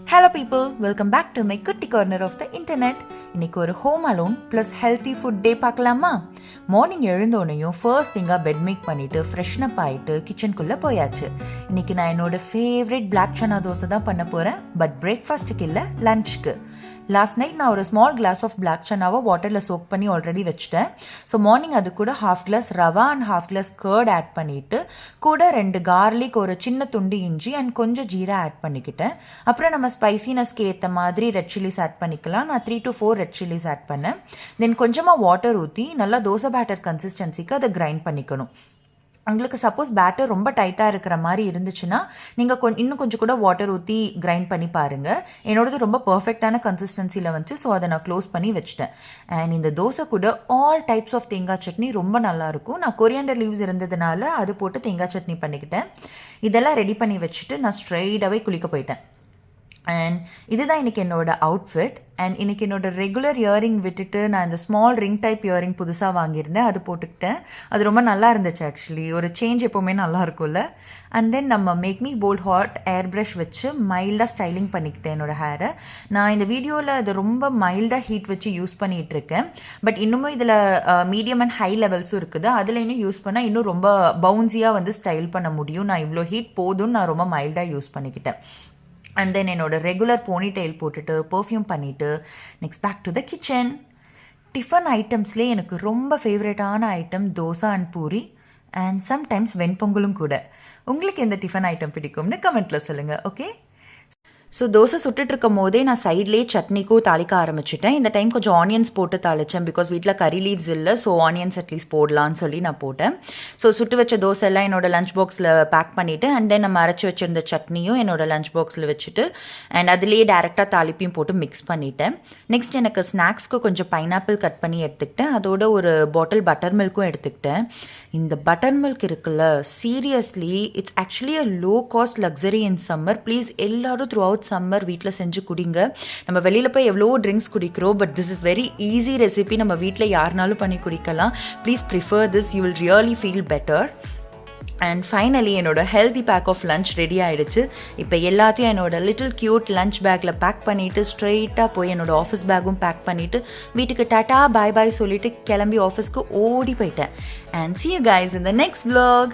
Hello people, welcome back to my குட்டி corner of the internet. இன்னைக்கு ஒரு home alone plus healthy food day பார்க்கலாமா? Morning எழுந்தோனையும் first திங்காக bed make பண்ணிவிட்டு ஃப்ரெஷ்னப் ஆகிட்டு கிச்சனுக்குள்ளே போயாச்சு. இன்னைக்கு நான் என்னோட ஃபேவரட் பிளாக் சன்னா தோசை தான் பண்ண போகிறேன். பட் பிரேக்ஃபாஸ்ட்டுக்கு இல்லை, லஞ்சுக்கு. லாஸ்ட் நைட் நான் ஒரு ஸ்மால் கிளாஸ் ஆஃப் பிளாக் சன்னாவை வாட்டரில் சோக் பண்ணி ஆல்ரெடி வச்சுட்டேன். ஸோ மார்னிங் அது கூட half glass rava and half glass curd add பண்ணிவிட்டு கூட 2 கார்லிக், ஒரு சின்ன துண்டு இஞ்சி அண்ட் கொஞ்சம் ஜீரா ஆட் பண்ணிக்கிட்டேன். அப்புறம் நம்ம ஸ்பைசினஸ்க்கு ஏற்ற மாதிரி ரெட் சில்லிஸ் ஆட் பண்ணிக்கலாம். நான் 3 to 4 ரெட் சில்லிஸ் ஆட் பண்ணேன். தென் கொஞ்சமாக வாட்டர் ஊற்றி நல்லா தோசை பேட்டர் கன்சிஸ்டன்சிக்கு அதை கிரைண்ட் பண்ணிக்கணும். உங்களுக்கு சப்போஸ் பேட்டர் ரொம்ப டைட்டாக இருக்கிற மாதிரி இருந்துச்சுன்னா நீங்கள் இன்னும் கொஞ்சம் கூட வாட்டர் ஊற்றி கிரைண்ட் பண்ணி பாருங்கள். என்னோடது ரொம்ப பர்ஃபெக்டான கன்சிஸ்டன்சியில் வந்துச்சு. ஸோ அதை நான் க்ளோஸ் பண்ணி வச்சுட்டேன். அண்ட் இந்த தோசை கூட ஆல் டைப்ஸ் ஆஃப் தேங்காய் சட்னி ரொம்ப நல்லாயிருக்கும். நான் கொரியாண்டர் லீவ்ஸ் இருந்ததுனால அது போட்டு தேங்காய் சட்னி பண்ணிக்கிட்டேன். இதெல்லாம் ரெடி பண்ணி வச்சுட்டு நான் ஸ்ட்ரெயிட்டாகவே குளிக்க போயிட்டேன். அண்ட் இதுதான் இன்றைக்கி என்னோடய அவுட்ஃபிட். அண்ட் இன்றைக்கி என்னோடய ரெகுலர் இயரிங் விட்டுட்டு நான் இந்த ஸ்மால் ரிங் டைப் இயரிங் புதுசாக வாங்கியிருந்தேன். அது போட்டுக்கிட்டேன். அது ரொம்ப நல்லா இருந்துச்சு. ஆக்சுவலி ஒரு சேஞ்ச் எப்போவுமே நல்லா இருக்கும்ல. அண்ட் தென் நம்ம make me bold hot air brush வச்சு மைல்டாக ஸ்டைலிங் பண்ணிக்கிட்டேன் என்னோடய ஹேரை. நான் இந்த வீடியோவில் அது ரொம்ப மைல்டாக ஹீட் வச்சு யூஸ் பண்ணிகிட்ருக்கேன். பட் இன்னமும் இதில் மீடியம் அண்ட் ஹை லெவல்ஸும் இருக்குது. அதில் இன்னும் யூஸ் பண்ணால் இன்னும் ரொம்ப பவுன்ஸியாக வந்து ஸ்டைல் பண்ண முடியும். நான் இவ்வளோ ஹீட் போதும்னு நான் ரொம்ப மைல்டாக யூஸ் பண்ணிக்கிட்டேன். அண்ட் தென் என்னோடய ரெகுலர் போனி டெயில் போட்டுட்டு பர்ஃப்யூம் பண்ணிவிட்டு next back to the kitchen. Tiffin ஐட்டம்ஸ்லேயே எனக்கு ரொம்ப ஃபேவரட்டான item dosa and puri and sometimes வெண்பொங்கலும் கூட. உங்களுக்கு எந்த டிஃபன் ஐட்டம் பிடிக்கும்னு கமெண்ட்டில் சொல்லுங்கள். ஓகே, ஸோ தோசை சுட்டுட்ருக்கும் போதே நான் சைட்லேயே சட்னிக்கும் தாளிக்க ஆரம்பிச்சிட்டேன். இந்த டைம் கொஞ்சம் ஆனியன்ஸ் போட்டு தாளித்தேன். பிகாஸ் வீட்டில் கறி லீவ்ஸ் இல்லை. ஸோ ஆனியன்ஸ் அட்லீஸ்ட் போடலான்னு சொல்லி நான் போட்டேன். ஸோ சுட்டு வச்ச தோசை எல்லாம் என்னோடய லஞ்ச் பாக்ஸில் பேக் பண்ணிவிட்டு அண்ட் தென் நம்ம அரைச்சி வச்சுருந்த சட்னியும் என்னோடய லஞ்ச் பாக்ஸில் வச்சுட்டு அண்ட் அதுலேயே டேரெக்டாக தாளிப்பையும் போட்டு மிக்ஸ் பண்ணிட்டேன். நெக்ஸ்ட் எனக்கு ஸ்நாக்ஸ்க்கு கொஞ்சம் பைனாப்பிள் கட் பண்ணி எடுத்துக்கிட்டேன். அதோட ஒரு பாட்டில் பட்டர் மில்க்கும் எடுத்துக்கிட்டேன். இந்த பட்டர் மில்க் இருக்குல்ல, seriously it's actually a low cost luxury in summer. Please எல்லோரும் த்ரூ அவுட் சம்மர் வீட்டில் செஞ்சு குடிங்க. நம்ம வெளியில் போய் எவ்வளோ ட்ரிங்க்ஸ் குடிக்கிறோம். But this is very easy recipe. நம்ம வீட்டில் யாருனாலும் பண்ணி குடிக்கலாம். Please prefer this, you will really feel better. And finally என்னோட healthy pack of lunch ready ஆகிடுச்சு. இப்போ எல்லாத்தையும் என்னோட லிட்டில் க்யூட் லஞ்ச் பேக்கில் பேக் பண்ணிவிட்டு ஸ்ட்ரெயிட்டாக போய் என்னோடய ஆஃபீஸ் பேக்கும் பேக் பண்ணிவிட்டு வீட்டுக்கு டாட்டா பாய் பாய் சொல்லிவிட்டு கிளம்பி ஆஃபீஸ்க்கு ஓடி போயிட்டேன். And see you guys in the next vlog.